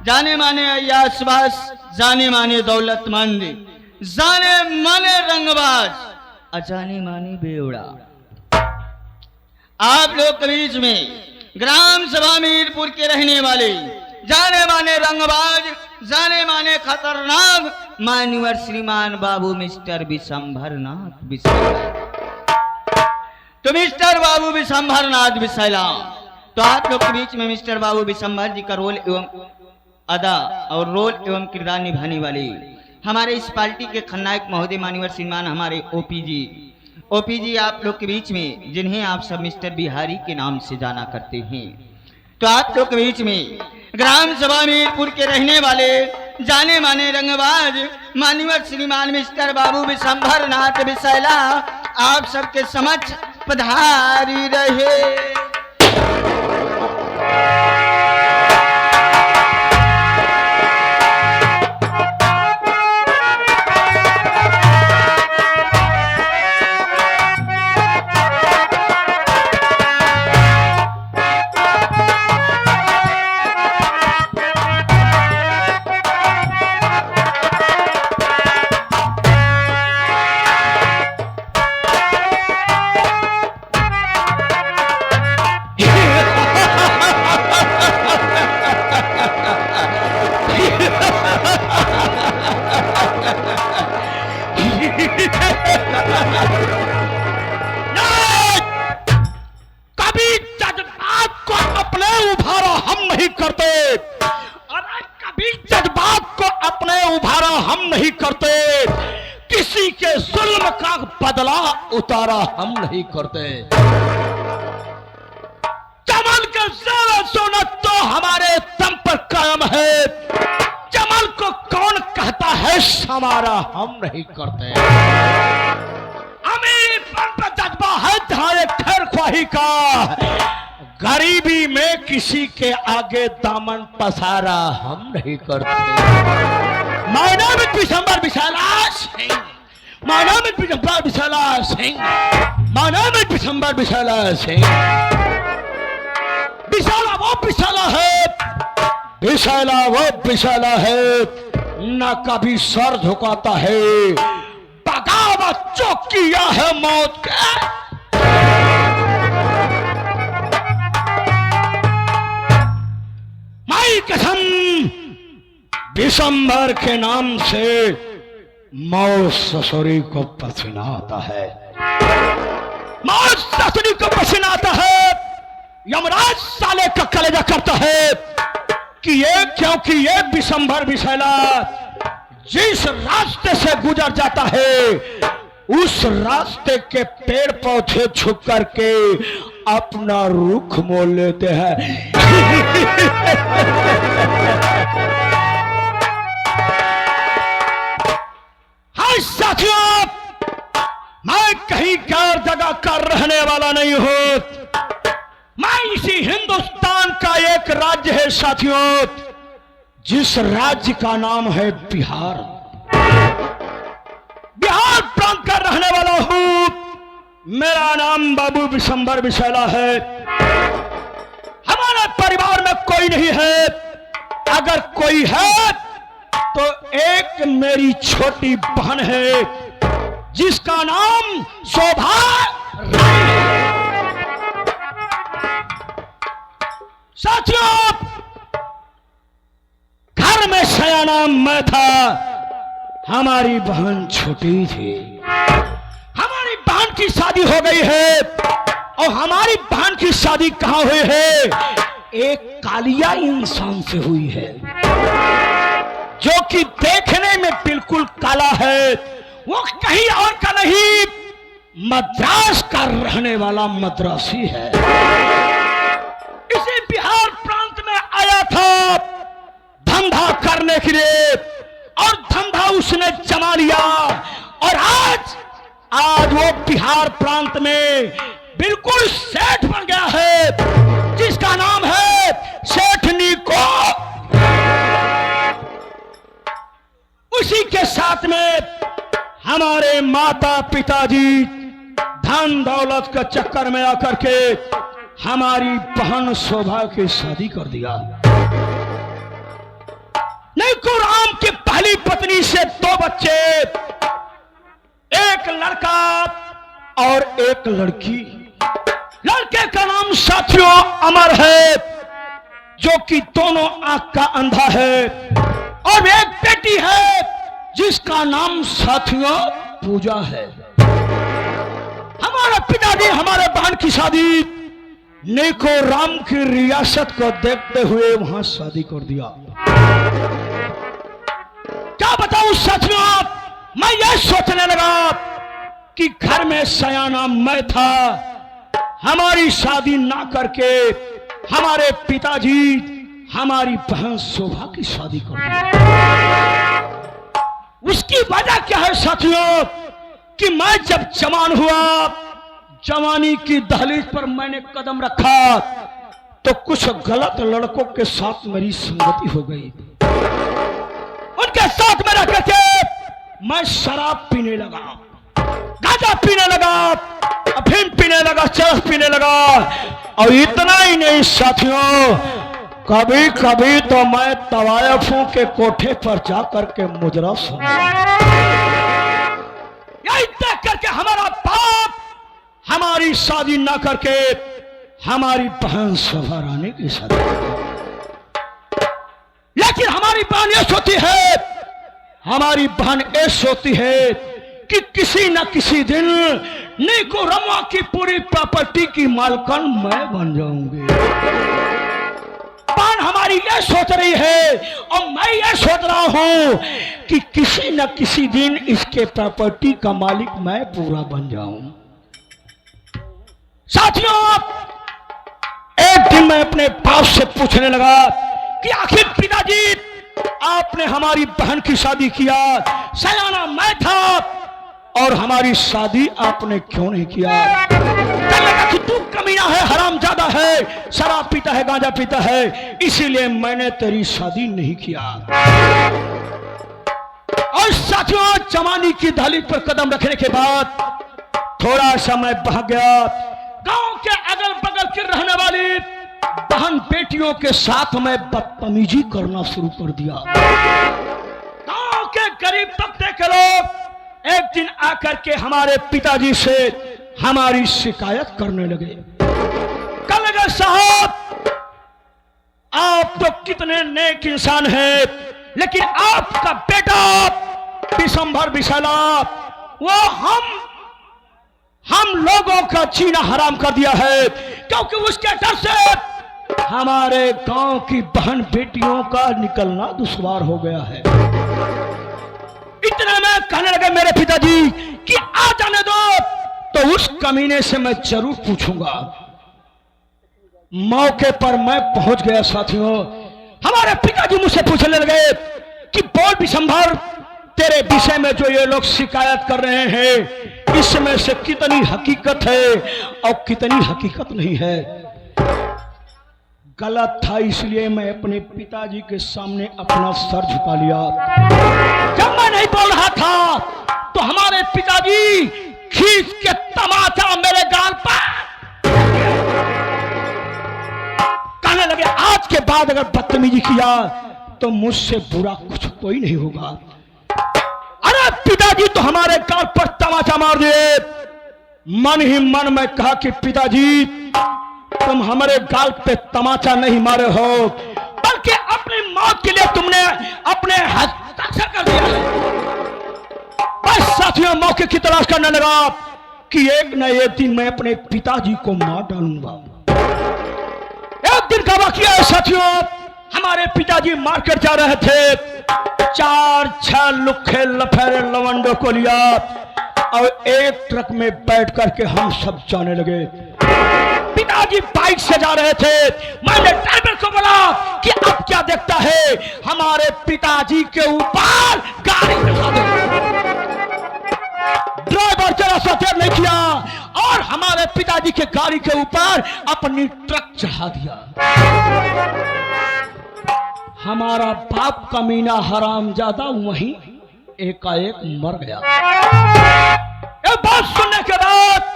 जाने माने अय्याशबाज, जाने माने दौलतमंद, जाने माने रंगबाज, अजाने माने बेवड़ा। आप लोग के बीच में ग्राम सभा मीरपुर के रहने वाले जाने माने रंगबाज, जाने माने खतरनाक मान्यवर श्रीमान बाबू मिस्टर विशंभरनाथ विशाला। तो मिस्टर बाबू विशंभरनाथ विशाला, तो आप लोग के बीच में मिस्टर बाबू विशंभर जी का रोल एवं अदा और रोल एवं किरदार निभाने वाले हमारे इस पार्टी के खलनायक महोदय मान्यवर श्रीमान हमारे ओपी जी आप लोग के बीच में, जिन्हें आप सब मिस्टर बिहारी के नाम से जाना करते हैं। तो आप लोग के बीच में ग्राम सभा मीरपुर के रहने वाले जाने माने रंगबाज मान्यवर श्रीमान मिस्टर बाबू विशंभरनाथ विशाला आप सबके समक्ष पधारी रहे। कभी जज्बात को अपने उभारा हम नहीं करते, अरे कभी जज्बात को अपने उभारा हम नहीं करते, किसी के जुल्म का बदला उतारा हम नहीं करते। जमल के ज़ेरे सुन्नत तो हमारे दम पर कायम है, जमल को कौन कहता है हमारा हम नहीं करते। अमीर पर जज्बा है जहां एक खैर ख्वाही का, गरीबी में किसी के आगे दामन पसारा हम नहीं करते। My name is Vishambhar Vishala Singh, My name is Vishambhar Vishala Singh, My name is Vishambhar विशाला सिंह। विशाला वो विशाला है, विशाला वो विशाला है, न कभी सर झुकाता है, बगावत जो किया है मौत के। माई कसम विशंभर के नाम से मौत ससुरी को पसीना आता है, मौत ससुरी को पसीना आता है। यमराज साले का कलेजा करता है कि ये क्योंकि ये विशंभर विशाला जिस रास्ते से गुजर जाता है उस रास्ते के पेड़ पौधे छुप करके अपना रुख मोड़ लेते हैं। हाय साथियों, मैं कहीं और जगह का रहने वाला नहीं हूं, मैं इसी हिंदुस्तान का एक राज्य है साथियों, जिस राज्य का नाम है बिहार। बिहार प्रांत का रहने वाला हूं, मेरा नाम बाबू विशंभर विशाला है। हमारे परिवार में कोई नहीं है, अगर कोई है तो एक मेरी छोटी बहन है जिसका नाम शोभा राय है। साथियों, घर में सयाना मैं था, हमारी बहन छोटी थी। हमारी बहन की शादी हो गई है, और हमारी बहन की शादी कहां हुई है? एक कालिया इंसान से हुई है, जो कि देखने में बिल्कुल काला है। वो कहीं और का नहीं, मद्रास का रहने वाला मद्रासी है। इसी बिहार प्रांत में आया था धंधा करने के लिए, और धंधा उसने जमा लिया, और आज वो बिहार प्रांत में बिल्कुल सेठ बन गया है, जिसका नाम है सेठ निको। उसी के साथ में हमारे माता पिताजी धन दौलत के चक्कर में आकर के हमारी बहन शोभा की शादी कर दिया। एक लड़की, लड़के का नाम साथियों अमर है, जो कि दोनों आंख का अंधा है, और एक बेटी है जिसका नाम साथियों पूजा है। हमारे पिताजी हमारे बहन की शादी नेको राम की रियासत को देखते हुए वहां शादी कर दिया। क्या बताऊं साथियों, मैं यह सोचने लगा कि घर में सयाना मैं था, हमारी शादी ना करके हमारे पिताजी हमारी बहन शोभा की शादी कर दी। उसकी वजह क्या है साथियों, कि मैं जब जवान हुआ, जवानी की दहलीज पर मैंने कदम रखा तो कुछ गलत लड़कों के साथ मेरी संगति हो गई। उनके साथ में रह करके मैं शराब पीने लगा, गांजा पीने लगा, अफीम पीने लगा, चरस पीने लगा, और इतना ही नहीं साथियों, कभी कभी तो मैं तवायफों के कोठे पर जाकर के मुजरा सुना। यही देख करके हमारा बाप हमारी शादी ना करके हमारी बहन शोभा रानी की शादी। लेकिन हमारी बहन ये सोचती है, हमारी बहन ये सोचती है कि किसी न किसी दिन नीको रमवा की पूरी प्रॉपर्टी की मालकन मैं बन जाऊंगी। बहन हमारी ये सोच रही है, और मैं ये सोच रहा हूं कि किसी न किसी दिन इसके प्रॉपर्टी का मालिक मैं पूरा बन जाऊं। साथियों, एक दिन मैं अपने बाप से पूछने लगा कि आखिर पिताजी आपने हमारी बहन की शादी किया, सयाना मैं था, और हमारी शादी आपने क्यों नहीं किया? लगा कि तू कमीना है, हरामजादा है, शराब पीता है, गांजा पीता है, इसीलिए मैंने तेरी शादी नहीं किया। और साथियों, जवानी की दहलीज पर कदम रखने के बाद थोड़ा समय बह गया, गांव के अगल बगल की रहने वाली बहन बेटियों के साथ में बदतमीजी करना शुरू कर दिया। गांव के गरीब तबके के लोग एक दिन आकर के हमारे पिताजी से हमारी शिकायत करने लगे। कहने लगे, साहब आप तो कितने नेक इंसान हैं, लेकिन आपका बेटा विशंभर विशाला वो हम लोगों का जीना हराम कर दिया है, क्योंकि उसके डर से हमारे गांव की बहन बेटियों का निकलना दुश्वार हो गया है। इतने में कहने लगे मेरे पिताजी कि आ जाने दो, तो उस कमीने से मैं जरूर पूछूंगा। मौके पर मैं पहुंच गया। साथियों, हमारे पिताजी मुझसे पूछने लगे कि बोल विशंभर, तेरे विषय में जो ये लोग शिकायत कर रहे हैं, इसमें से कितनी हकीकत है और कितनी हकीकत नहीं है? गलत था, इसलिए मैं अपने पिताजी के सामने अपना सर झुका लिया। जब मैं नहीं बोल रहा था तो हमारे पिताजी खींच के तमाचा मेरे गाल पर कहने लगे, आज के बाद अगर बदतमीजी किया तो मुझसे बुरा कुछ कोई नहीं होगा। अरे पिताजी तो हमारे गाल पर तमाचा मार दिए। मन ही मन में कहा कि पिताजी, तुम हमारे गाल पे तमाचा नहीं मारे हो, बल्कि अपनी मौत के लिए तुमने अपने हस्ताक्षर कर दिया है। बस साथियों, मौके की तलाश करने लगा कि एक न एक दिन मैं अपने पिताजी को मार डालूंगा। एक दिन का वाकया है साथियों, हमारे पिताजी मार्केट जा रहे थे, 4-6 लुखे लफेरे लवंडों को लिया और एक ट्रक में बैठ करके हम सब जाने लगे। पिताजी बाइक से जा रहे थे। मैंने ड्राइवर को बोला कि अब क्या देखता है, हमारे पिताजी के ऊपर गाड़ी चढ़ा दो। ड्राइवर जरा सा देर नहीं किया और हमारे पिताजी के गाड़ी के ऊपर अपनी ट्रक चढ़ा दिया। हमारा बाप कमीना हरामजादा वहीं एकाएक मर गया। ये बात सुनने के बाद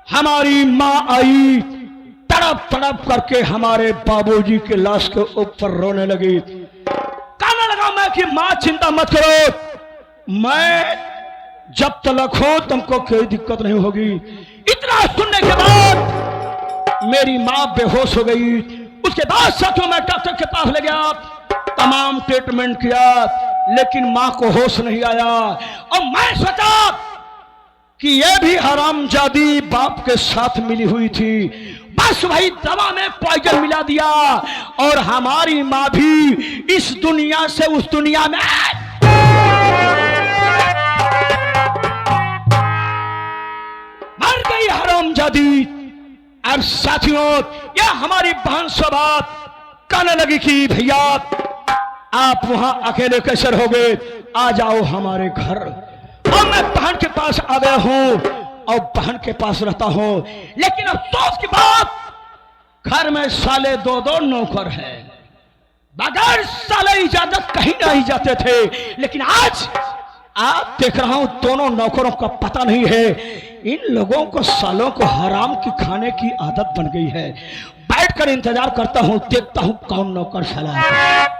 हमारी मां आई, तड़प तड़प करके हमारे बाबूजी के लाश के ऊपर रोने लगी। कहने लगा मैं कि मां चिंता मत करो, मैं जब तलक हो तुमको कोई दिक्कत नहीं होगी। इतना सुनने के बाद मेरी मां बेहोश हो गई। उसके बाद साथियों मैं डॉक्टर के पास ले गया, तमाम ट्रीटमेंट किया, लेकिन मां को होश नहीं आया। और मैं सोचा कि यह भी हरामजादी बाप के साथ मिली हुई थी, बस वही दवा में पॉइजन मिला दिया और हमारी मां भी इस दुनिया से उस दुनिया में मर गई हरामजादी। अब साथियों यह हमारी बहन से बात कहने लगी कि भैया आप वहां अकेले कैसे रहोगे, आ जाओ हमारे घर। और मैं बहन के पास आ गया हूं और बहन के पास रहता हूं, लेकिन अफसोस की बात घर में साले 2-2 नौकर हैं। बगैर साले इजाजत कहीं नहीं जाते थे, लेकिन आज आप देख रहा हूं दोनों नौकरों का पता नहीं है। इन लोगों को सालों को हराम की खाने की आदत बन गई है। बैठकर इंतजार करता हूं, देखता हूं कौन नौकर साला है।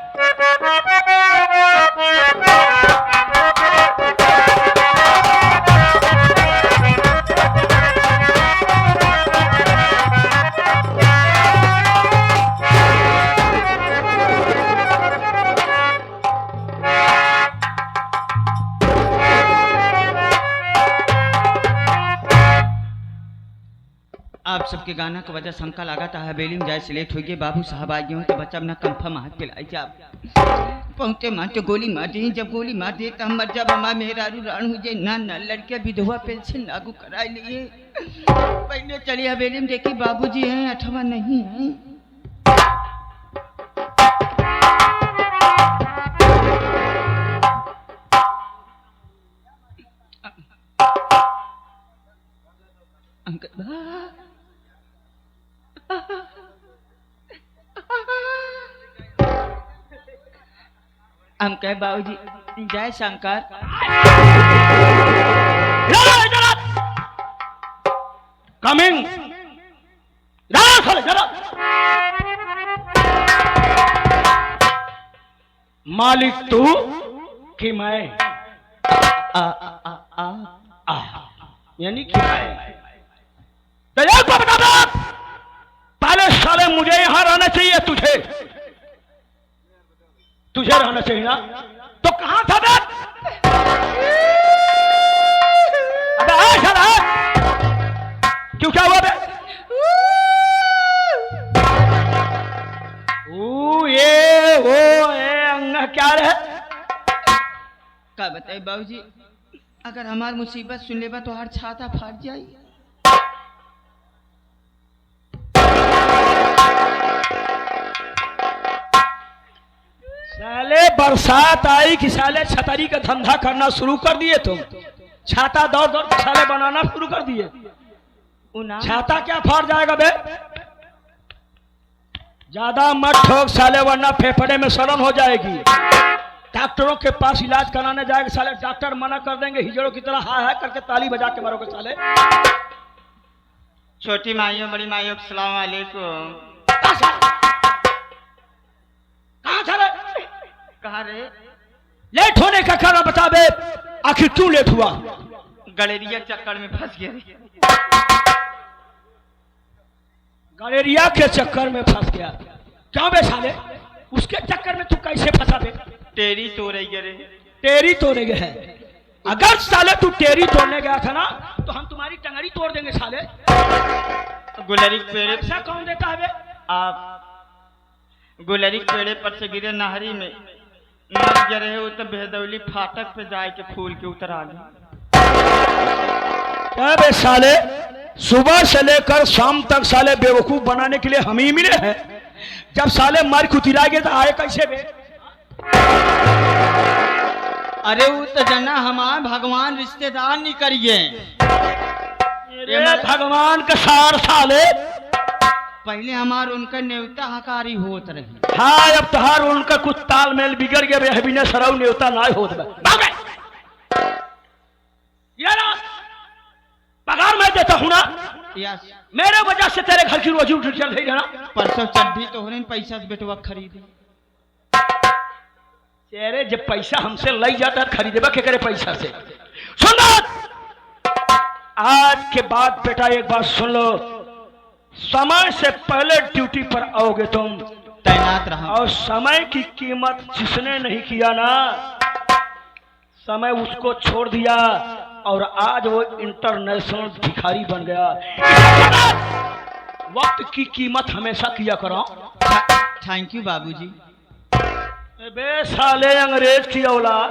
आप सबके गाना की वजह से हमका लगा था हवेली में जाए से लेट हो गए। बाबू साहब आ गए हो तो बच्चा अपना कंफर्म हाथ पिलाई जाब पहुंचे मार तो गोली मार दी। जब गोली मार दी तो हम मर जब हमारा मेहरारू रान हो जाए ना ना लड़के विधवा पेंशन लागू करा लिए। पहले चलिए हवेली में देखी बाबूजी हैं अथवा नहीं है। हम कहे बाबूजी जय शंकर। कमिंग मालिक तू कि मैं यानी कि मैं तो बता दो पहले साले मुझे यहां रहना चाहिए, तुझे रहना चाहिए ना, तो कहां था बे? अबे आ क्यों क्या हुआ बे? ये वो अंगा क्या रहे? क्या बताए बाबूजी, अगर हमार मुसीबत सुन लेबा तो हर छाता फाट जाई। साले बरसात आई कि साले छतरी का धंधा करना शुरू कर दिए तुम। छाता दौड़ दौड़ साले बनाना शुरू कर दिए। छाता क्या फाड़ जाएगा बे? ज्यादा मत ठोक साले वरना फेफड़े में सड़न हो जाएगी। डॉक्टरों के पास इलाज कराने जाएगा साले, डॉक्टर मना कर देंगे, हिजड़ों की तरह हाय हाय करके ताली बजा के मारोगे साले। छोटी माइयों बड़ी माइयों अस्सलाम वालेकुम। कहाँ रे? लेट होने का कारण बता बे, आखिर क्यों लेट हुआ? गलेरिया चक्कर में फंस गया। गलेरिया के चक्कर में फंस गया? क्यों बे साले? उसके चक्कर में तू कैसे फंसा बे? टेरी तोड़े गए। टेरी तोड़े गए है? अगर साले तू टेरी तोड़ने गया था ना तो हम तुम्हारी टंगड़ी तोड़ देंगे साले। गुलरी पेड़े पैसा कौन देता है बे? आप गुलरी पेड़े पर से गिरे नहरी में मर गए रहे हो तो बेहदौली फाटक पे जाए के फूल के उतर आ गए। क्या बे साले, सुबह से लेकर शाम तक साले बेवकूफ बनाने के लिए हम ही मिले हैं। जब साले मार कुतिरा गए तो आए कैसे बे? अरे वो तो जना हमारे भगवान रिश्तेदार नहीं करिए। भगवान का सार साले पहले हमार उनका न्योता हकारी होत रही। हाँ अब तहार उनका कुछ तालमेल बिगड़ गया, बिना सराउ न्योता ना होत बे। पगार मैं देता हूं ना, मेरे वजह से तेरे घर की रोजी उठ चल रही है ना। परसों चड्ढी तो होने पैसा से बेटवा खरीदे। तेरे जब पैसा हमसे लई जाता खरीदेबा के करे पैसा से। सुन बात, आज के बाद बेटा एक बात सुन लो, समय से पहले ड्यूटी पर आओगे तुम, तैनात रहा। और समय की कीमत जिसने नहीं किया ना, समय उसको छोड़ दिया और आज वो इंटरनेशनल भिखारी बन गया। वक्त की कीमत हमेशा किया करो। थैंक यू बाबूजी। बे साले अंग्रेज की औलाद,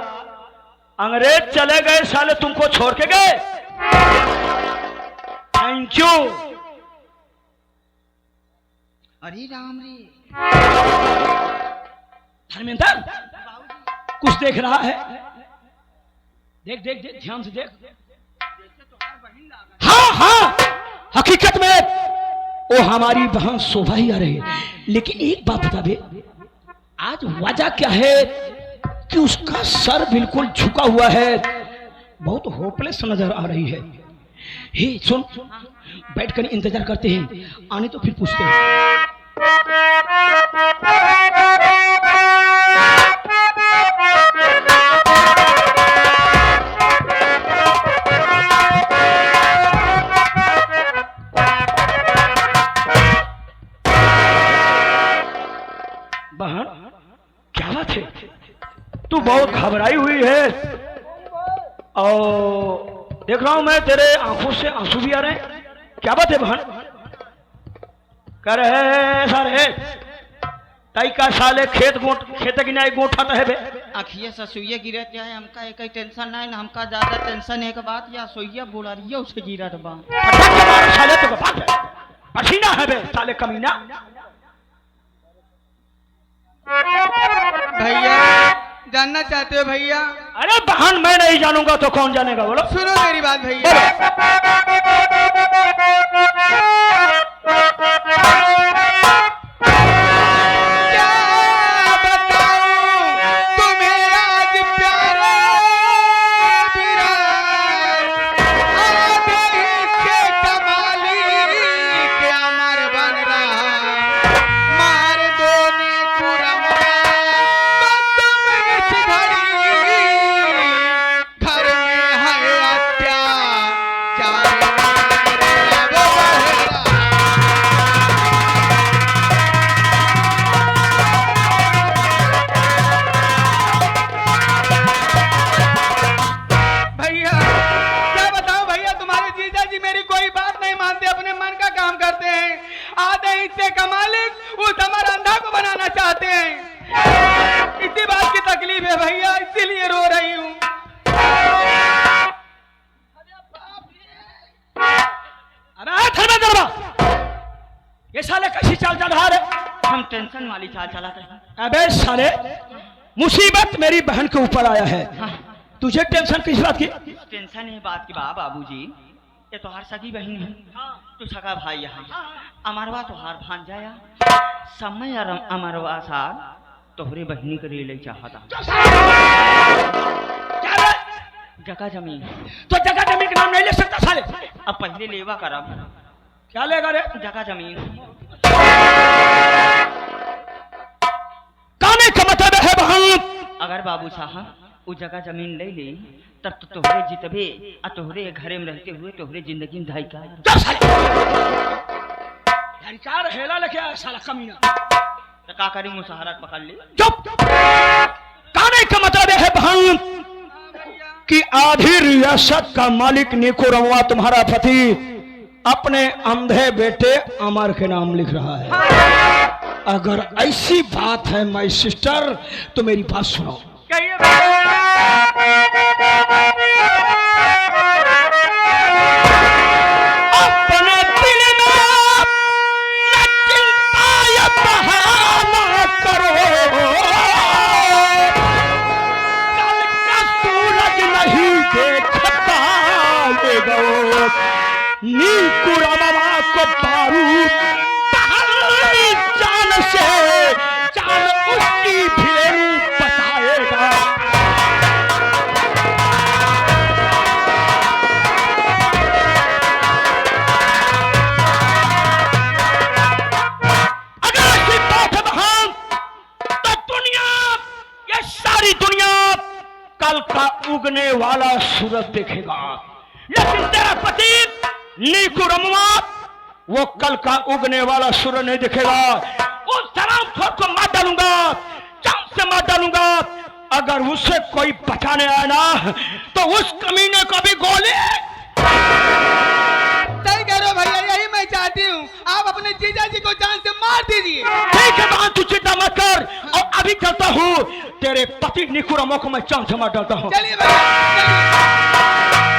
अंग्रेज चले गए साले तुमको छोड़ के गए। Thank you. अरे राम रे, धर्मेंद्र कुछ देख रहा है? देख देख देख, ध्यान से देख। हाँ हाँ, हकीकत में वो हमारी बहन शोभा ही आ रही है। लेकिन एक बात बता दे, आज वजह क्या है कि उसका सर बिल्कुल झुका हुआ है, बहुत होपलेस नजर आ रही है। हे सुन, बैठकर इंतजार करते हैं, आने तो फिर पूछते हैं। बहन क्या बात है, तू बहुत घबराई हुई है और देख रहा हूं मैं तेरे आंखों से आंसू भी आ रहे हैं। क्या बात है बहन? कर है सारे तई का साले खेत की ना गोठा तो है बे। अखिया से सुइया गिरत है, हमका एक टेंशन नहीं ना, हमका ज्यादा टेंशन एक बात या सुइया बुढ़ारिया उसे गिरत बा। साले तो बात है, पसीना है बे साले कमीना। भैया जानना चाहते हो भैया? अरे बहन मैं नहीं जानूंगा तो कौन जानेगा, बोलो। सुनो मेरी बात भैया। इसी बात की तकलीफ है भैया, इसीलिए रो रही हूँ। ये साले कैसी चाल चल रहा है? हम टेंशन वाली चाल चलाते हैं। अबे साले, मुसीबत मेरी बहन के ऊपर आया है। हाँ। तुझे टेंशन किस बात की? टेंशन है बात की बा बाबूजी, ये तो हर सगी बहन है, तू सगा भाई यहाँ अमरवा तो हार भान जाया समय अमरवा साल तोहरे बहनी के लिए चाहता। जगह जमीन तो जगह जमीन के नाम नहीं ले सकता साले। अब पहले लेवा करब। क्या लेगा रे? जगह जमीन। काने का मतलब है बहन, अगर बाबू साहब वो जगह जमीन ले ले तब तो तोहरे जितबे आ तोहरे घरे में रहते हुए तोहरे जिंदगी में धिकार हेला लेके आया साला कमीना। तो का करी, मुसहरत पकड़ ले। चुप। काने का मतलब है बहन कि आधी रियासत का मालिक नीको रमवा तुम्हारा पति अपने अंधे बेटे अमर के नाम लिख रहा है। अगर ऐसी बात है माय सिस्टर तो मेरी बात सुनो। अपने दिल में चिंता या बहाना करो, कल का सूरज नहीं देखता ये गो नीकू रमवा को बारूद जान से जान उसकी भिड़ेरू बताएगा। अगर ऐसी बात है बहन तो दुनिया, ये सारी दुनिया कल का उगने वाला सूरज देखेगा। लेकिन तेरा पति नीकू रमुआ वो कल का उगने वाला सूरज नहीं दिखेगा। उस हरामखोर को मार डालूंगा, जान से मार डालूंगा। अगर उसे कोई बचाने आया ना तो उस कमीने को भी गोली। सही कह रहे हो भैया, यही मैं चाहती हूँ, आप अपने जीजा जी को जान से मार दीजिए। ठीक है बहन, तू चिंता मत कर। और अभी चलता हूँ, तेरे पति नीकू रमुआ को मैं जान से मार डालता हूँ। चलिए भैया, चलिए।